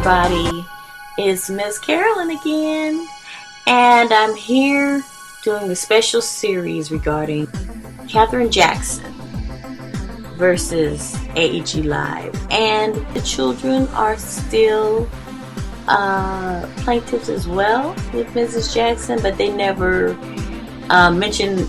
everybody. It's Miss Carolyn again, and I'm here doing a special series regarding Katherine Jackson versus AEG Live. And the children are still plaintiffs as well with Mrs. Jackson, but they never mention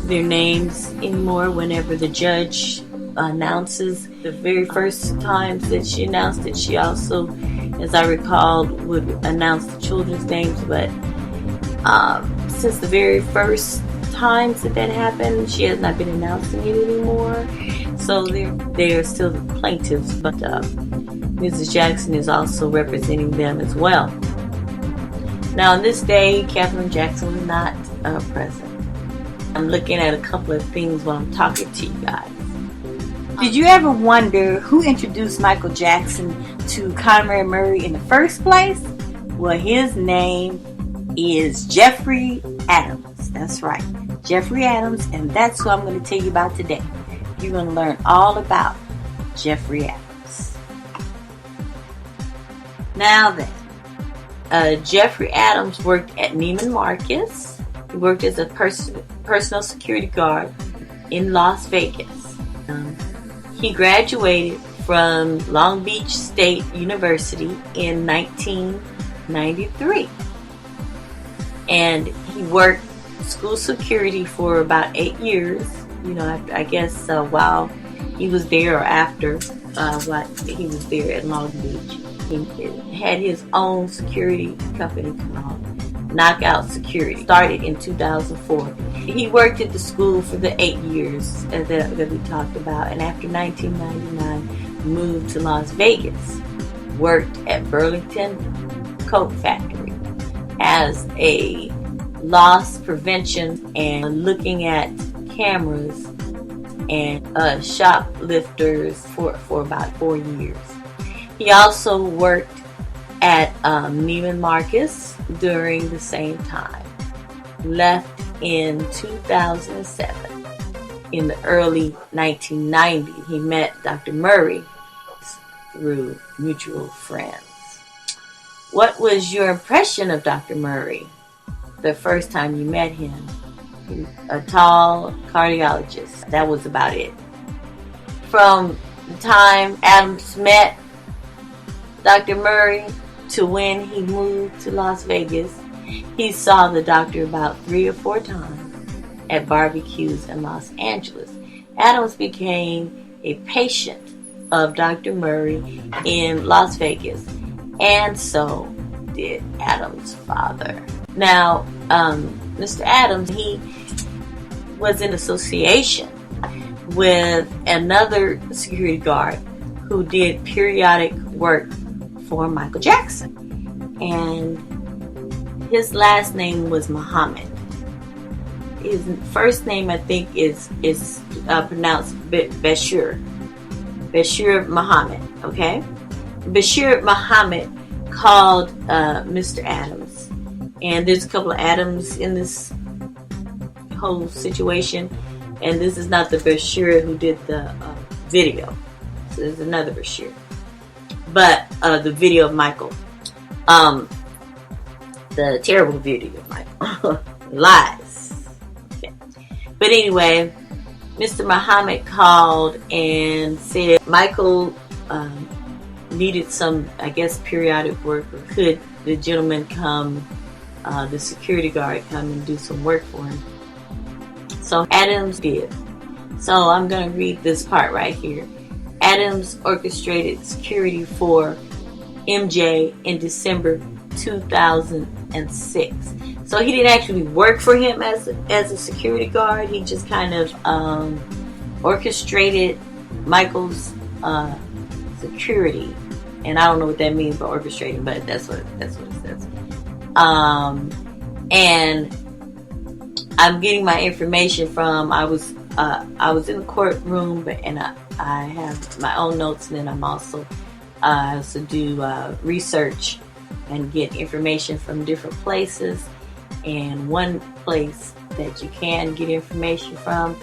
their names anymore whenever the judge announces. The very first times that she announced it, she also, as I recall, would announce the children's names, but since the very first times that happened, she has not been announcing it anymore. So they're still the plaintiffs, but Mrs. Jackson is also representing them as well. Now, on this day, Katherine Jackson was not present. I'm looking at a couple of things while I'm talking to you guys. Did you ever wonder who introduced Michael Jackson to Conrad Murray in the first place? Well, his name is Jeffrey Adams. That's right, Jeffrey Adams, and that's who I'm going to tell you about today. You're going to learn all about Jeffrey Adams. Now then, Jeffrey Adams worked at Neiman Marcus. He worked as a personal security guard in Las Vegas. He graduated from Long Beach State University in 1993. And he worked school security for about 8 years. You know, I guess while he was there or after what he was there at Long Beach. He had his own security company called Knockout Security. Started in 2004. He worked at the school for the 8 years that we talked about, and after 1999 moved to Las Vegas. Worked at Burlington Coat Factory as a loss prevention and looking at cameras and shoplifters for about 4 years. He also worked at Neiman Marcus during the same time. Left in 2007. In the early 1990s, he met Dr. Murray through mutual friends. What was your impression of Dr. Murray the first time you met him? A tall cardiologist. That was about it. From the time Adams met Dr. Murray to when he moved to Las Vegas, he saw the doctor about 3 or 4 times at barbecues in Los Angeles. Adams became a patient of Dr. Murray in Las Vegas, and so did Adams' father. Now, Mr. Adams, he was in association with another security guard who did periodic work for Michael Jackson, and his last name was Muhammad. His first name, I think, is pronounced Bashir Muhammad. Okay, Bashir Muhammad called Mr. Adams, and there's a couple of Adams in this whole situation, and this is not the Bashir who did the video. So there's another Bashir, but the video of Michael, the terrible video of Michael, lies. Okay. But anyway, Mr. Muhammad called and said Michael needed some, I guess, periodic work, or could the gentleman come, the security guard, come and do some work for him. So Adams did. So I'm going to read this part right here. Adams orchestrated security for MJ in December 2006. So he didn't actually work for him as a security guard. He just kind of orchestrated Michael's security. And I don't know what that means by orchestrating, but that's what it says. And I'm getting my information from, I was in the courtroom, and I have my own notes, and then I'm also to do research and get information from different places. And one place that you can get information from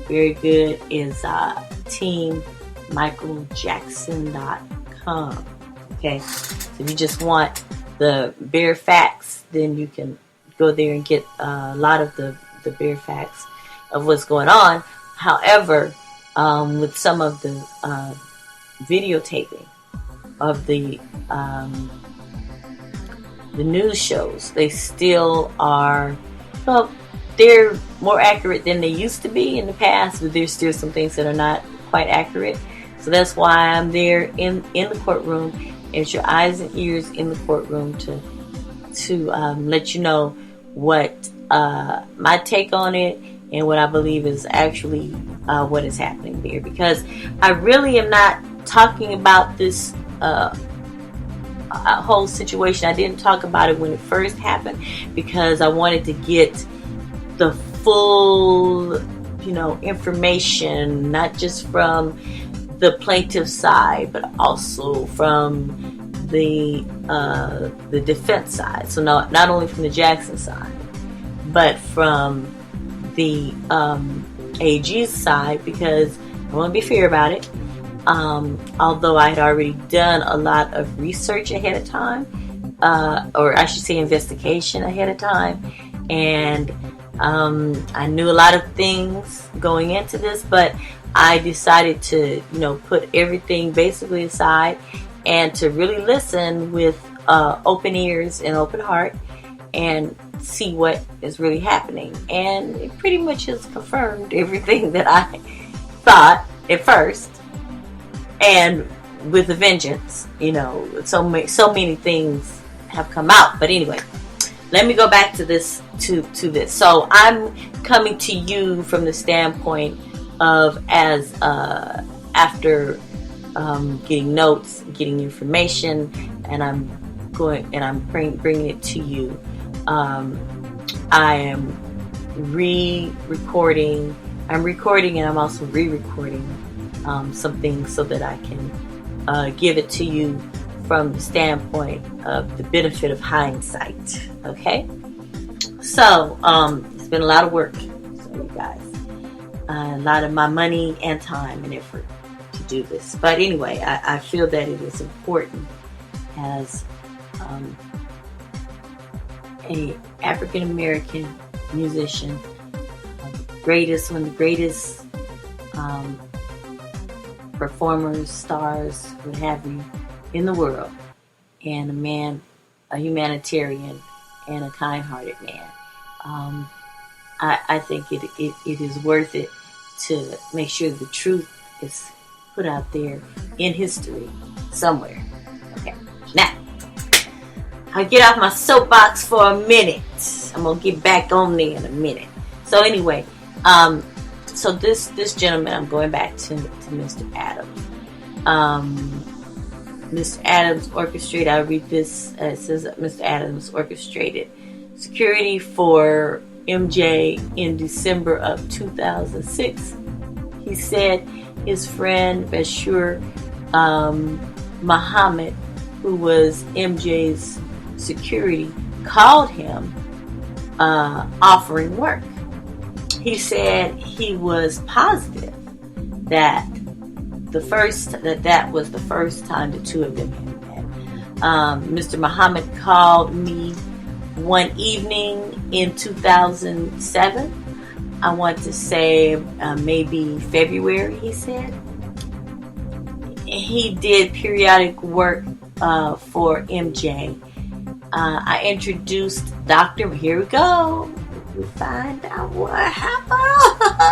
very good is teammichaeljackson.com. Okay, so if you just want the bare facts, then you can go there and get a lot of the bare facts of what's going on. However, with some of the videotaping of the news shows, they still are, well, they're more accurate than they used to be in the past, but there's still some things that are not quite accurate. So that's why I'm there in the courtroom. It's your eyes and ears in the courtroom to let you know what my take on it and what I believe is actually what is happening there. Because I really am not talking about this whole situation. I didn't talk about it when it first happened because I wanted to get the full, information, not just from the plaintiff's side, but also from the defense side. So not only from the Jackson side, but from the AG's side, because I want to be fair about it. Although I had already done a lot of research ahead of time, or I should say investigation ahead of time, and I knew a lot of things going into this, but I decided to, put everything basically aside and to really listen with open ears and open heart and see what is really happening. And it pretty much has confirmed everything that I thought at first, and with a vengeance. So many things have come out. But anyway, let me go back to this. So I'm coming to you from the standpoint of after getting notes, getting information, and I'm bringing it to you. I am re-recording. I'm recording, and I'm also re-recording some things so that I can give it to you from the standpoint of the benefit of hindsight. Okay, so it's been a lot of work, so you guys, a lot of my money and time and effort to do this. But anyway, I feel that it is important as a African American musician, one of the greatest performers, stars, what have you, in the world, and a humanitarian and a kind-hearted man. I think it is worth it to make sure the truth is put out there in history somewhere. Okay, now I'll get off my soapbox for a minute. I'm gonna get back on there in a minute. So anyway, so this gentleman, I'm going back to Mr. Adams. Mr. Adams orchestrated, I'll read this, it says that Mr. Adams orchestrated security for MJ in December of 2006. He said his friend Bashir Muhammad, who was MJ's security, called him offering work. He said he was positive that that was the first time the two of them had met. Mr. Muhammad called me one evening in 2007. I want to say maybe February, he said. He did periodic work for MJ. I introduced Dr. Here we go. We find out what happened.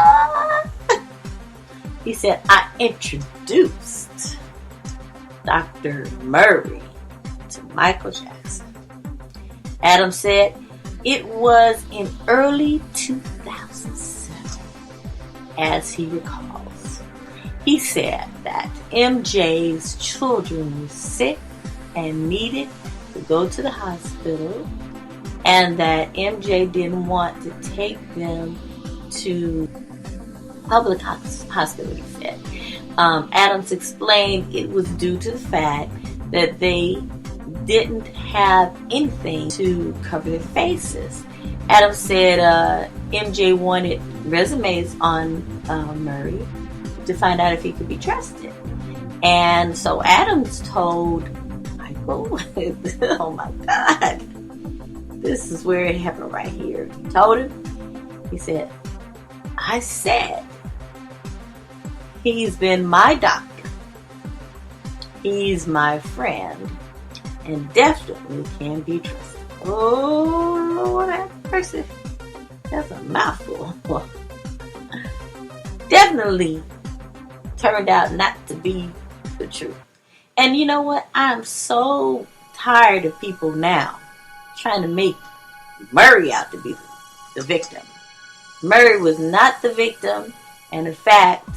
He said, I introduced Dr. Murray to Michael Jackson. Adams said it was in early 2007, as he recalls. He said that MJ's children were sick and needed to go to the hospital, and that MJ didn't want to take them to public hospital, he said. Adams explained it was due to the fact that they didn't have anything to cover their faces. Adams said MJ wanted resumes on Murray to find out if he could be trusted. And so Adams told Michael, oh my God, this is where it happened right here. He told him, he said, I said, he's been my doctor. He's my friend and definitely can be trusted. Oh, Lord have mercy. That's a mouthful. Definitely turned out not to be the truth. And you know what? I'm so tired of people now trying to make Murray out to be the victim. Murray was not the victim, and in fact,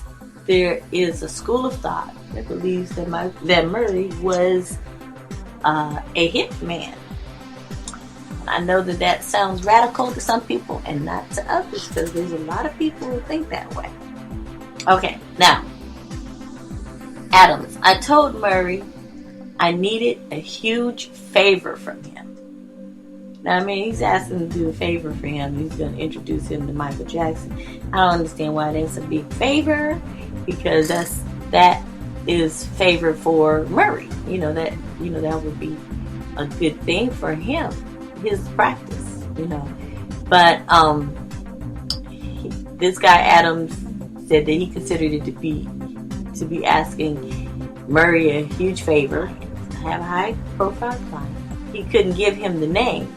there is a school of thought that believes that Murray was a hitman. I know that sounds radical to some people and not to others, because there's a lot of people who think that way. Okay, now, Adams, I told Murray I needed a huge favor from him. Now, I mean, he's asking to do a favor for him. He's going to introduce him to Michael Jackson. I don't understand why that's a big favor, because that is favor for Murray. That would be a good thing for him, his practice. But this guy Adams said that he considered it to be asking Murray a huge favor, have a high profile client. He couldn't give him the name,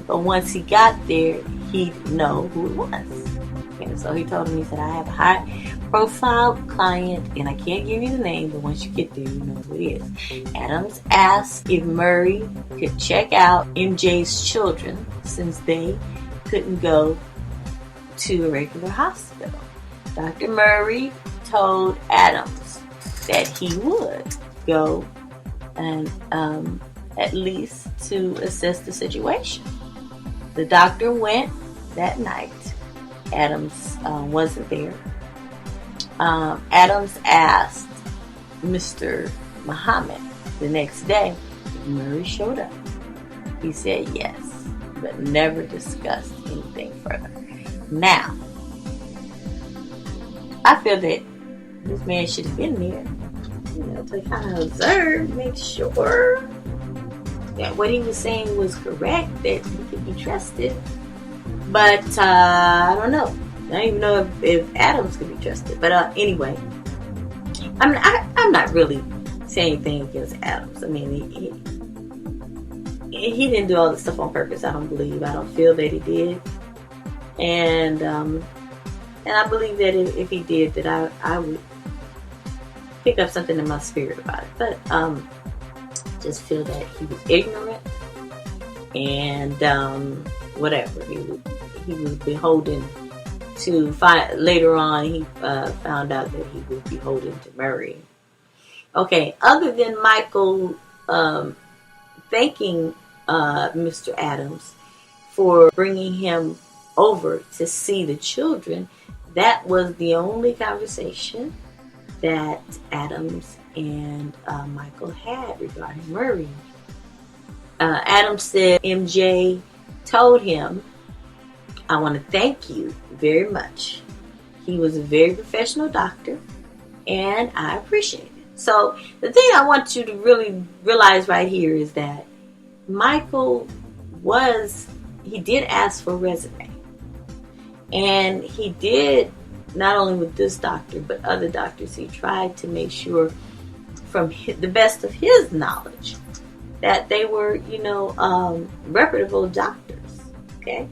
but once he got there, he'd know who it was. Okay, so he told him, he said, I have a high profile client and I can't give you the name, but once you get there, you know who it is. Adams asked if Murray could check out MJ's children since they couldn't go to a regular hospital. Dr. Murray told Adams that he would go and at least to assess the situation. The doctor went that night. Adams wasn't there. Adams asked Mr. Muhammad the next day if Murray showed up. He said yes, but never discussed anything further. Now, I feel that this man should have been there, to kind of observe, make sure that what he was saying was correct, that he could be trusted. But I don't know. I don't even know if Adams could be trusted. But anyway, I'm not really saying anything against Adams. I mean, he didn't do all this stuff on purpose. I don't believe. I don't feel that he did. And I believe that if he did, that I would pick up something in my spirit about it. But just feel that he was ignorant and whatever. He was beholden to find. Later on, he found out that he was beholden to Murray. Okay, other than Michael thanking Mr. Adams for bringing him over to see the children, that was the only conversation that Adams and Michael had regarding Murray. Adams said MJ told him, I want to thank you very much. He was a very professional doctor, and I appreciate it. So the thing I want you to really realize right here is that Michael he did ask for a resume. And he did, not only with this doctor, but other doctors, he tried to make sure from the best of his knowledge that they were, reputable doctors. Okay?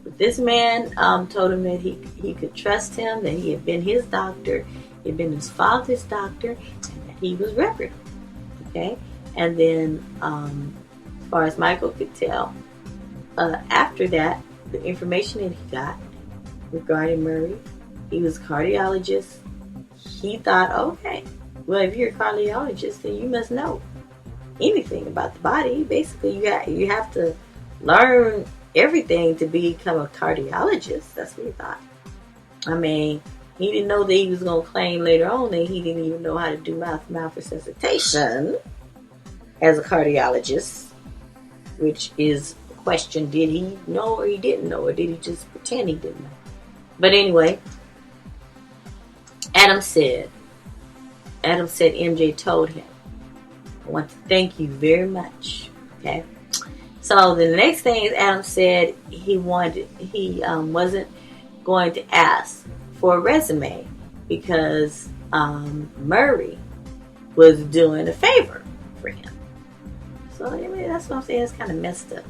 But this man told him that he could trust him, that he had been his doctor, he had been his father's doctor, and that he was reputable. Okay? And then, as far as Michael could tell, after that, the information that he got regarding Murray, he was a cardiologist. He thought, okay, well, if you're a cardiologist, then you must know anything about the body. Basically, you have to learn everything to become a cardiologist. That's what he thought. I mean, he didn't know that he was going to claim later on that he didn't even know how to do mouth resuscitation as a cardiologist, which is question, did he know or he didn't know, or did he just pretend he didn't know? But anyway, Adam said MJ told him I want to thank you very much. Okay. So the next thing is Adam said he wasn't going to ask for a resume because Murray was doing a favor for him. So I mean, that's what I'm saying. It's kind of messed up,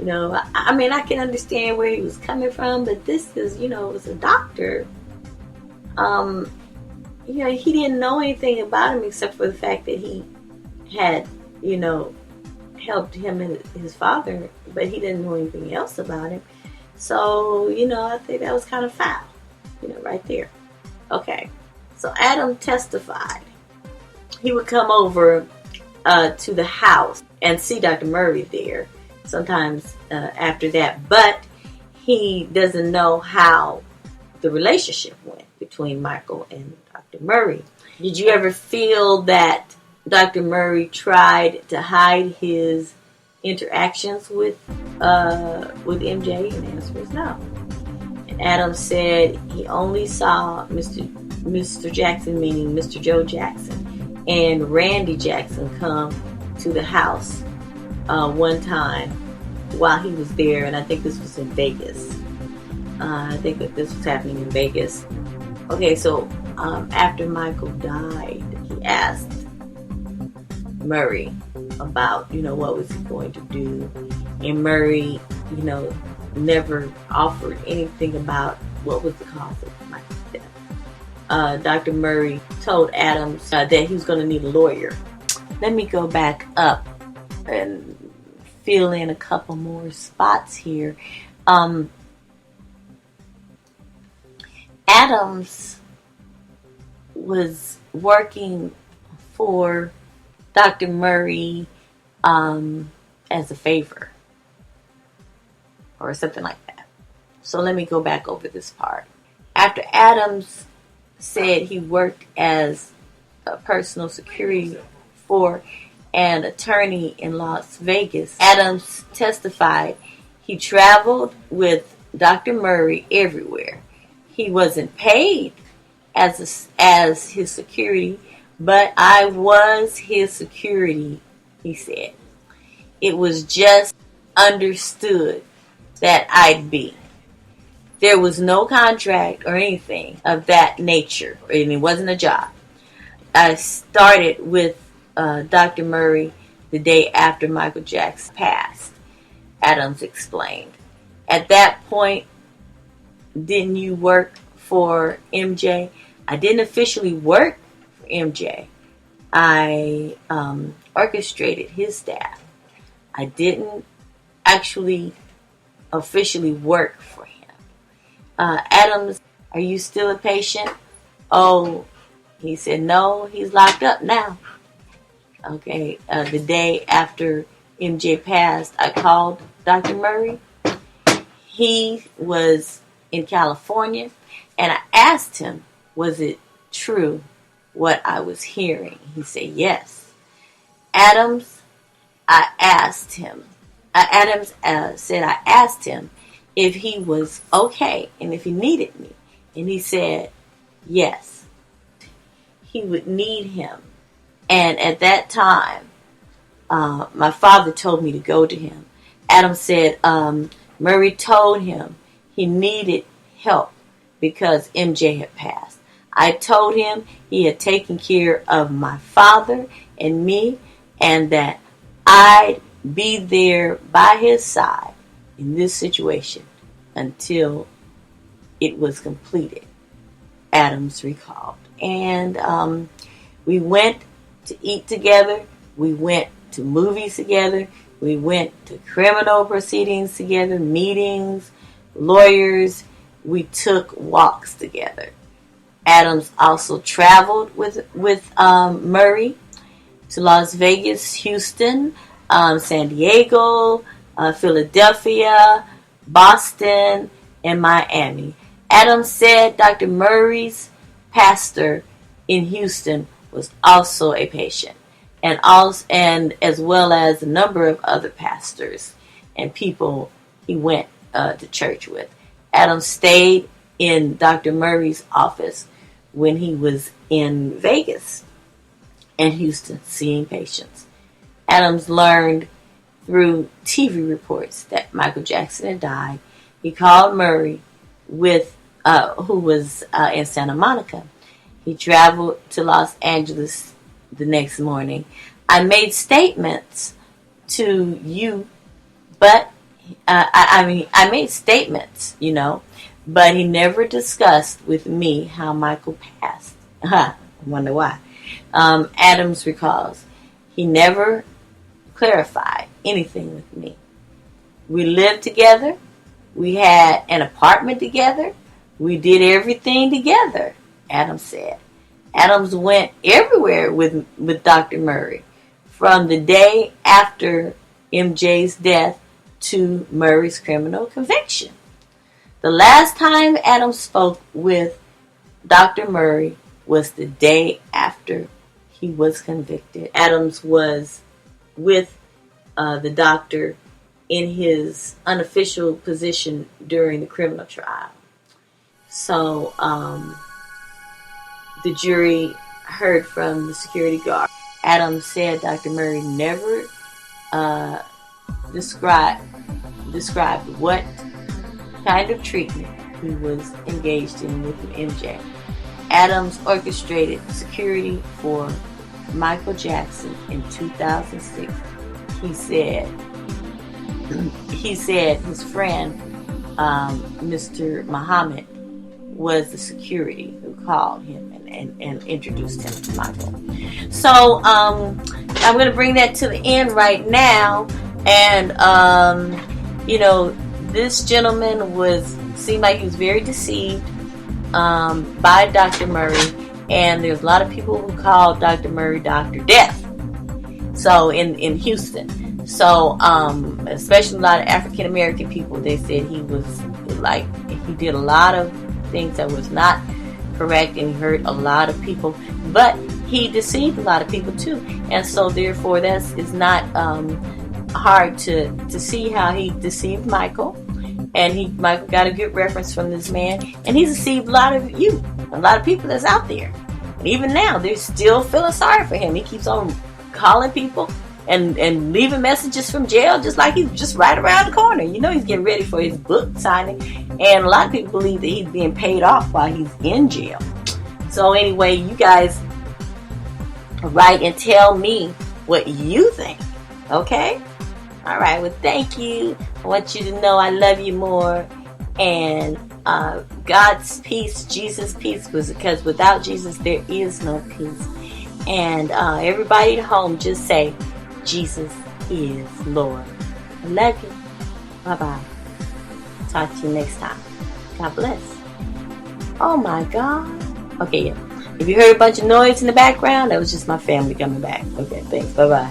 I mean, I can understand where he was coming from, but this is, as a doctor, he didn't know anything about him except for the fact that he had, helped him and his father, but he didn't know anything else about him. So, I think that was kind of foul, right there. Okay. So Adam testified. He would come over to the house and see Dr. Murray there sometimes after that, but he doesn't know how the relationship went between Michael and Dr. Murray. Did you ever feel that Dr. Murray tried to hide his interactions with MJ? And the answer is no. And Adam said he only saw Mr. Jackson, meaning Mr. Joe Jackson, and Randy Jackson come to the house one time while he was there, and I think this was in Vegas. I think that this was happening in Vegas. Okay, so after Michael died, he asked Murray about, what was he going to do, and Murray, never offered anything about what was the cause of Michael's death. Dr. Murray told Adams that he was going to need a lawyer. Let me go back up and fill in a couple more spots here. Adams was working for Dr. Murray as a favor or something like that. So let me go back over this part. After Adams said he worked as a personal security for an attorney in Las Vegas, Adams testified he traveled with Dr. Murray everywhere. He wasn't paid as his security, but I was his security, he said. It was just understood that I'd be. There was no contract or anything of that nature, and it wasn't a job. I started with Dr. Murray the day after Michael Jackson passed, Adams explained. At that point, didn't you work for MJ? I didn't officially work for MJ. I orchestrated his staff. I didn't actually officially work for him. Adams, are you still a patient? Oh, he said, no, he's locked up now. Okay, the day after MJ passed, I called Dr. Murray. He was in California, and I asked him, was it true what I was hearing? He said, yes. Adams, I asked him if he was okay and if he needed me. And he said, yes. He would need him. And at that time, my father told me to go to him. Adams said Murray told him he needed help because MJ had passed. I told him he had taken care of my father and me, and that I'd be there by his side in this situation until it was completed, Adams recalled. And we went to eat together. We went to movies together. We went to criminal proceedings together, meetings, lawyers. We took walks together. Adams also traveled with Murray to Las Vegas, Houston, San Diego, Philadelphia, Boston, and Miami. Adams said Dr. Murray's pastor in Houston was also a patient, and as well as a number of other pastors and people he went to church with. Adams stayed in Dr. Murray's office when he was in Vegas. in Houston seeing patients. Adams learned through TV reports that Michael Jackson had died. He called Murray, who was in Santa Monica. He traveled to Los Angeles the next morning. I made statements to you, but I made statements, but he never discussed with me how Michael passed. I wonder why. Adams recalls, he never clarified anything with me. We lived together. We had an apartment together. We did everything together, Adams said. Adams went everywhere with Dr. Murray, from the day after MJ's death to Murray's criminal conviction. The last time Adams spoke with Dr. Murray was the day after he was convicted. Adams was with the doctor in his unofficial position during the criminal trial. So the jury heard from the security guard. Adams said Dr. Murray never described what kind of treatment he was engaged in with MJ. Adams orchestrated security for Michael Jackson in 2006. He said his friend, Mr. Muhammad, was the security who called him and introduced him to Michael. So I'm going to bring that to the end right now. And this gentleman seemed like he was very deceived by Dr. Murray, and there's a lot of people who called Dr. Murray Dr. Death. So in Houston, so especially a lot of African American people, they said he did a lot of things that was not correct, and he hurt a lot of people, but he deceived a lot of people too, and so therefore it's not hard to see how he deceived Michael. And Michael got a good reference from this man, and he deceived a lot of people that's out there. And even now, they're still feeling sorry for him. He keeps on calling people and leaving messages from jail, just like he's just right around the corner. He's getting ready for his book signing, and a lot of people believe that he's being paid off while he's in jail. So anyway, you guys write and tell me what you think, okay? All right, well, thank you. I want you to know I love you more. And God's peace, Jesus' peace, because without Jesus, there is no peace. And everybody at home, just say, Jesus is Lord. I love you. Bye-bye. Talk to you next time. God bless. Oh, my God. Okay, yeah. If you heard a bunch of noise in the background, that was just my family coming back. Okay, thanks. Bye-bye.